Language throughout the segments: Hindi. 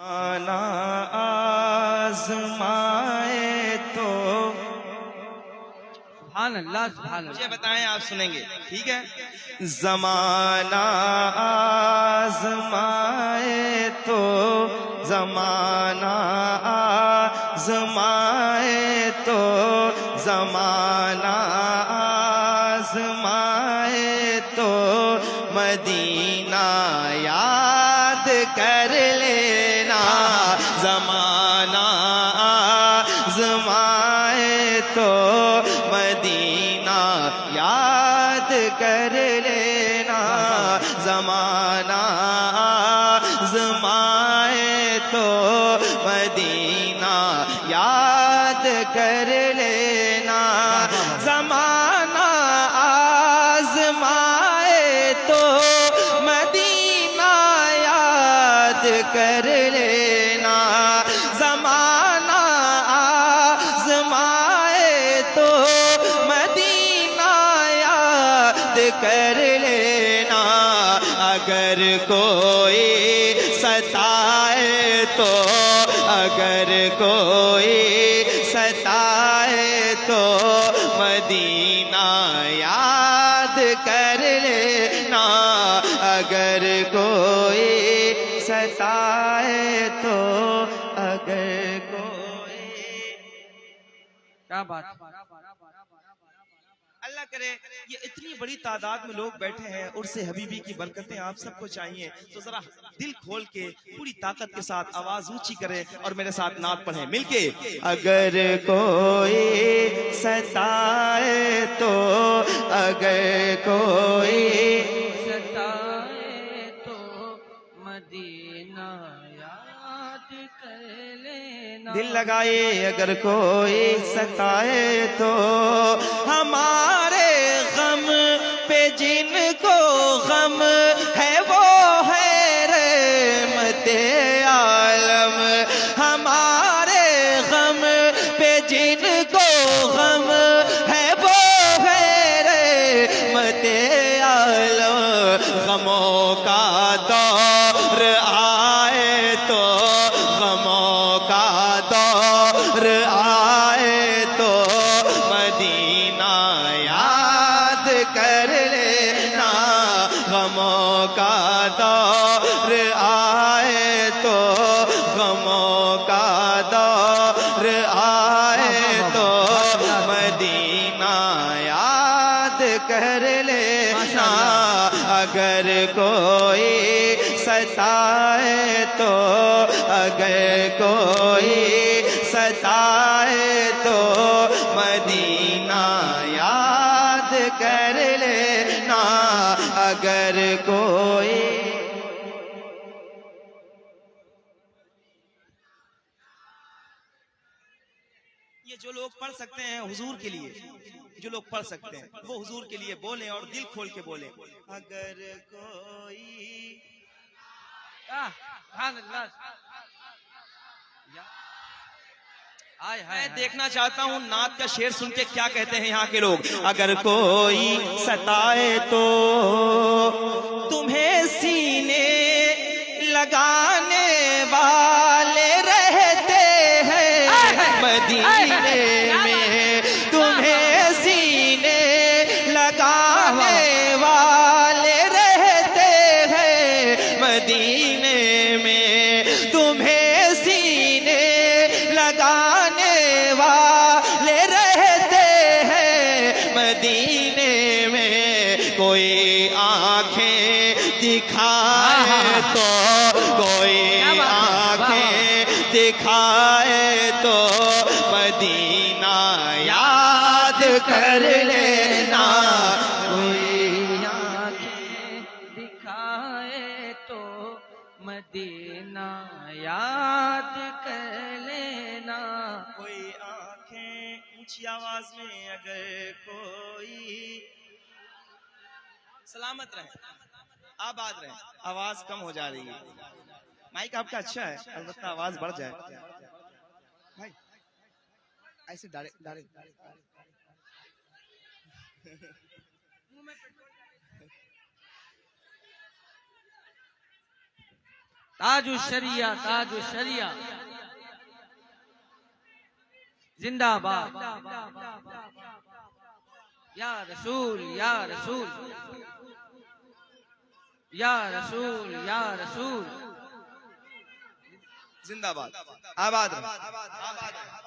आना आजमाए तो सुभान अल्लाह सुभान मुझे अल्लाह। बताएं, आप सुनेंगे, ठीक है। जमाना आजमाए तो जमाना आजमाए तो जमाना आजमाए तो मदीना याद कर लेना। जमाना आजमाए तो मदीना याद कर लेना। जमाना आजमाए तो मदीना याद कर लेना। जमाना आजमाए तो मदीना याद कर लेना। जमाना आजमाए तो मदीना याद कर लेना। अगर कोई सताए तो अगर कोई सताए तो मदीना याद कर लेना। अगर कोई सताए तो अगर कोई। क्या बात। अल्लाह करे ये इतनी बड़ी तादाद में लोग बैठे हैं, उर्से हबीबी की बरकतें आप सबको चाहिए, तो जरा दिल खोल के पूरी ताकत के साथ आवाज ऊंची करें और मेरे साथ नात पढ़ें मिलके। अगर कोई सताए तो अगर कोई सताए तो मदीना याद कर लेना। दिल लगाए। अगर कोई सताए तो हमारे गम पे जिनको गम है वो है रहमते आलम। हमारे गम पे जिनको गम है वो है रहमते आलम। गमों का दौर आए तो गमों का दौर आए तो मदीना याद कर लेना। गमों का दौर आए तो गमों का दौर आए तो मदीना याद कर लेना। अगर कोई सताए तो अगर कोई सताए तो मदीना याद कर लेना। अगर कोई। ये जो लोग पढ़ सकते हैं हुजूर के लिए, जो लोग पढ़ सकते हैं वो हुजूर के लिए बोलें और दिल खोल के बोलें। अगर कोई। सुभान अल्लाह। मैं देखना चाहता हूँ नात का शेर सुन के क्या कहते हैं यहाँ के लोग। अगर कोई सताए तो तुम्हें सीने लगाने वाले रहते हैं मदीने में। तुम्हें सीने लगाने वाले रहते हैं मदीने में। तुम्हें सीने लगाने वाले रहते हैं मदीने में। कोई आंखें दिखाए तो कोई आंखें दिखाए तो मदीना याद कर लेना। कोई आंखें दिखाए तो मदीना याद कर लेना। कोई आंखें ऊंची आवाज में अगर कोई। सलामत रहे, आबाद रहे। आवाज कम हो जा रही है। माइक आपका अच्छा है, अलबत्ता आवाज बढ़ जाए भाई। ऐसे डायरेक्ट ताजु शरिया, ताजु शरिया जिंदाबाद। या रसूल, या रसूल, या रसूल, या रसूल। जिंदाबाद, आबाद रहे, आबाद रहे।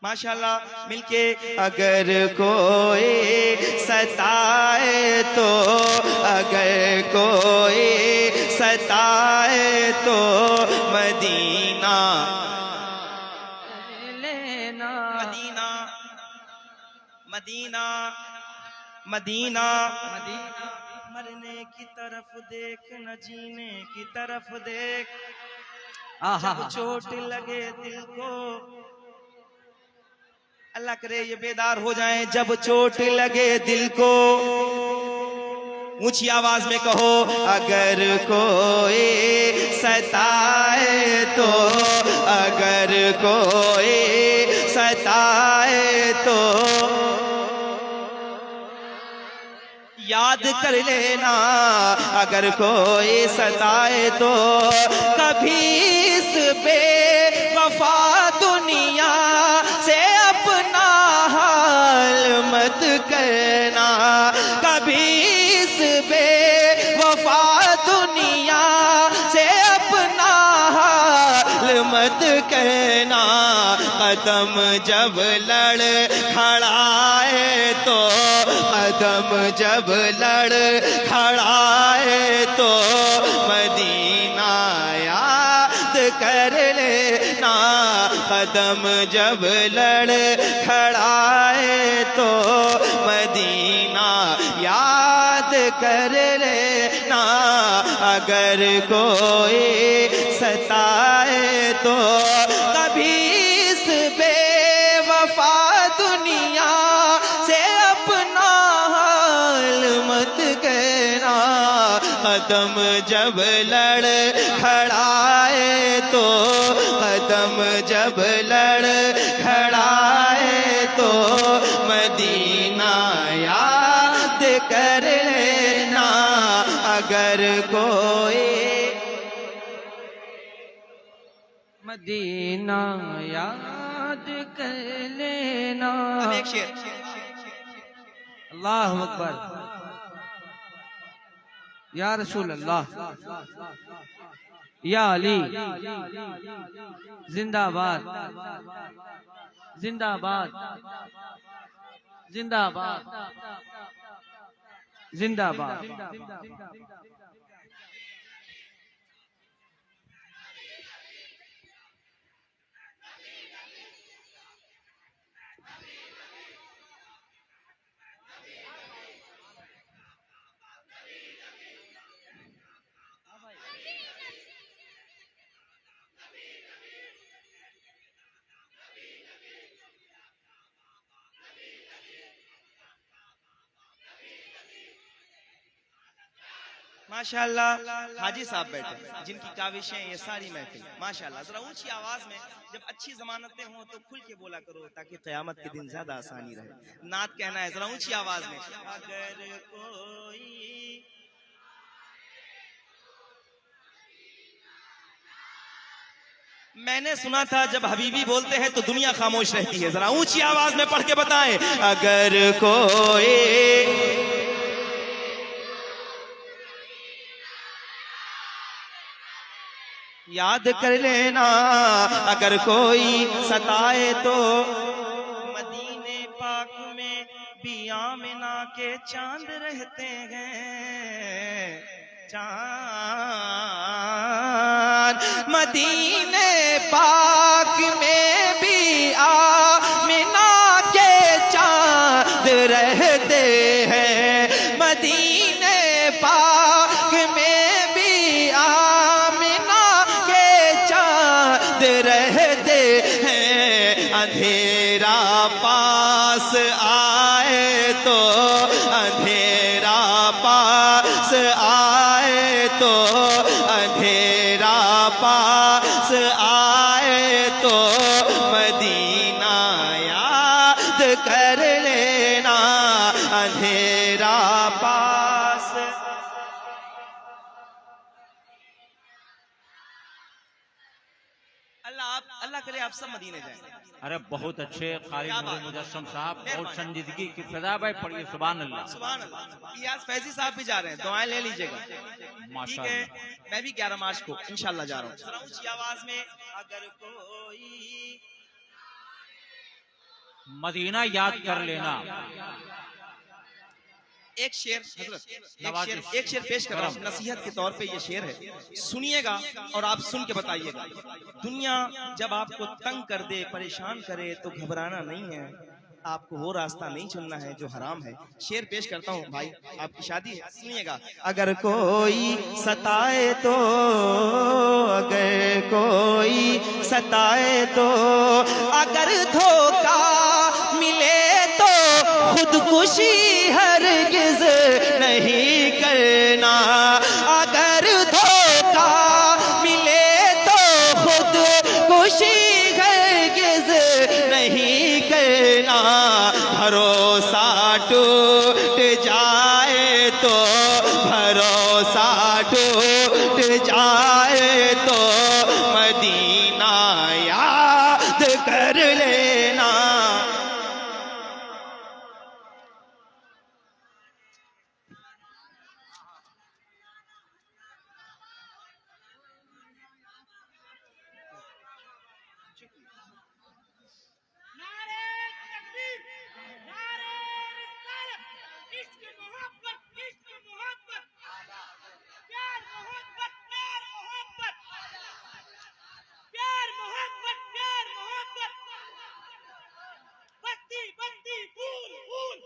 माशाल्लाह मिलके। अगर कोई सताए तो, अगर कोई सताए तो मदीना लेना, मदीना मदीना मदीना मदीना। मरने की तरफ देख न जीने की तरफ देख। आहा, जब चोट लगे दिल को, अल्लाह करे ये बेदार हो जाएं। जब चोट लगे दिल को, ऊंची आवाज में कहो, अगर कोई सताए तो, अगर कोई सताए तो याद कर लेना। अगर कोई सताए तो कभी इस बेवफा दुनिया से अपना हाल मत करना। कभी इस बेवफा दुनिया से अपना हाल मत कहना। कदम जब लड़ खड़ाए तो, कदम जब लड़ खड़ाए तो मदीना याद कर लेना। कदम जब लड़ खड़ाए तो मदीना याद कर लेना। अगर कोई सताए तो कभी इस बेवफा दुनिया से अपना हाल मत कहना। कदम जब लड़ खड़ाए तो, कदम जब लड़ खड़ाए तो मदीना याद कर लेना। अगर कोई मदीना याद कर लेना। अब एक शेर। अल्लाह अकबर। या रसूल अल्लाह, या अली जिंदाबाद, जिंदाबाद, जिंदाबाद, जिंदाबाद। माशाल्लाह हाजी साहब बैठे, जिनकी काविशें ये सारी महफिल। माशाल्लाह जरा ऊंची आवाज में, जब अच्छी जमानतें हों तो खुल के बोला करो ताकि क़यामत के दिन ज्यादा आसानी रहे। नात कहना है जरा ऊंची आवाज में। अगर कोई मैंने सुना था जब हबीबी बोलते हैं तो दुनिया खामोश रहती है। जरा ऊंची आवाज में पढ़ के बताएं। अगर कोई याद कर लेना। अगर कोई सताए तो मदीने पाक में भी आमिना के चांद रहते हैं। चांद मदीने पाक में भी आमिना के चांद रहते हैं। मदीने पाक में भी रहते हैं। अंधेरा पास आए तो, अंधेरा पास आए तो, अंधेरा पास आए तो मदीना याद कर लेना। अंधेरा पास अल्लाह करे आप सब मदीने जाएं। अरे बहुत अच्छे कारी क्या नूर बात है। मुजस्सम साहब, बहुत मेहरबानी। संजीदगी की फिजा भाई, पढ़िए सुभान अल्लाह। सुभान अल्लाह। इलियास फैजी साहब भी जा रहे हैं, दुआएं ले लीजिएगा। ठीक है, माशाअल्लाह। मैं भी 11 मार्च को इंशाल्लाह जा रहा हूँ। जरा ऊंची आवाज में, अगर कोई मदीना याद कर लेना। एक शेर हजरत, नवाज़िश। एक शेर पेश कर रहा हूँ नसीहत के तौर पे। ये शेर है, सुनिएगा और आप सुन के बताइएगा। दुनिया जब आपको तंग कर दे, परेशान करे, तो घबराना नहीं है, आपको वो रास्ता नहीं चुनना है जो हराम है। शेर पेश करता हूँ भाई, आपकी शादी है, सुनिएगा। अगर कोई सताए तो, अगर कोई सताए तो, अगर धोखा मिले तो खुदकुशी हरगिज नहीं करना। अगर धोखा मिले तो खुदकुशी हरगिज नहीं करना। भरोसा टूट जाए तो, भरोसा टूट जाए तो मदीना याद कर लेना। नारे तकबीर, नारे रिसालत, इश्क मोहब्बत, प्यार मोहब्बत, प्यार मोहब्बत, बत्ती बत्ती फूल फूल।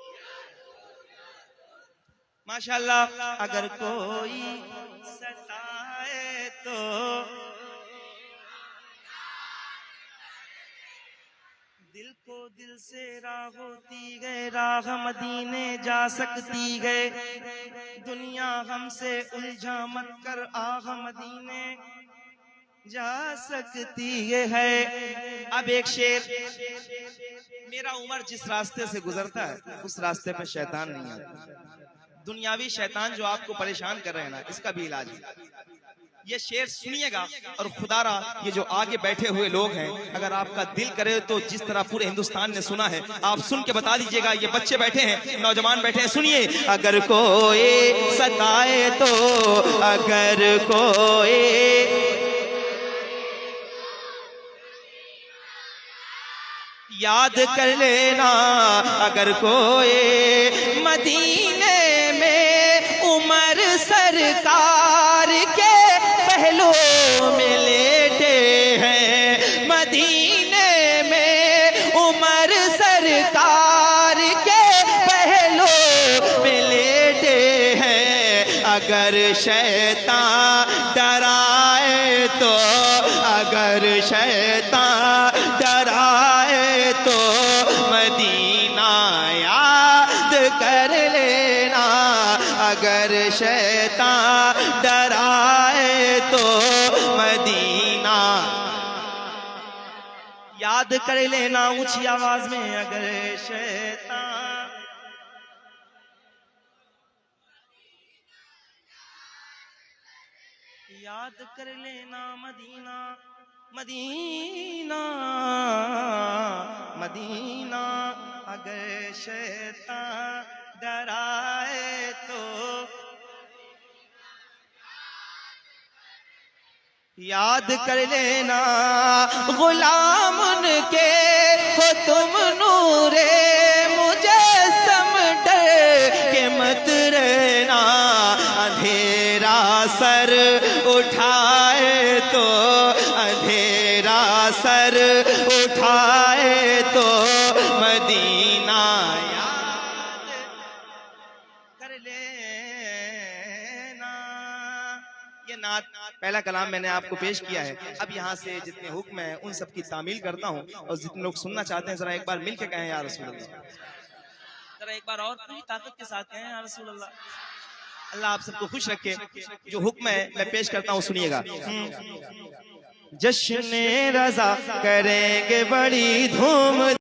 माशाल्लाह। अगर कोई सताए तो, दिल को दिल से राह होती गए, राह मदीने जा सकती गए। दुनिया हमसे उलझा मत कर, आह मदीने जा सकती है। अब एक शेर, मेरा उमर जिस रास्ते से गुजरता है उस रास्ते पे शैतान नहीं आता। दुनियावी शैतान जो आपको परेशान कर रहे हैं ना, इसका भी इलाज है। ये शेर सुनिएगा और खुदारा ये जो आगे बैठे हुए लोग हैं, अगर आपका दिल करे तो जिस तरह पूरे हिंदुस्तान ने सुना है, आप सुन के बता दीजिएगा। ये बच्चे बैठे हैं, नौजवान बैठे हैं, सुनिए। अगर कोई सताए तो, अगर कोई याद कर लेना। अगर कोई मदीने में उमर सरकार के पहलू में लेटे हैं, मदीने में उमर सरकार के पहलू में लेटे हैं। अगर शैतान डराए तो, अगर शैतान डराए तो मदीना याद कर लेना। अगर शैतान डराए तो मदीना याद कर लेना। ऊंची आवाज में, अगर शैतान याद कर लेना। Medina Medina Medina. अगर शैतान डराए तो याद कर लेना। गुलाम उनके हो तुम, नूरे मुजस्सम डर के मत रहना। अंधेरा सर उठाए तो, अंधेरा सर उठाए तो मदीना याद कर लेना। ये नात पहला कलाम मैंने आपको पेश किया है। अब यहाँ से जितने हुक्म हैं उन सब की तामील करता हूँ, और जितने लोग सुनना चाहते हैं जरा एक बार मिल के कहें या रसूल अल्लाह। जरा एक बार और पूरी ताकत के साथ कहें या रसूल अल्लाह। अल्लाह आप सबको खुश रखे। जो हुक्म है मैं पेश करता हूँ, सुनिएगा। जश्न रज़ा करेंगे बड़ी धूम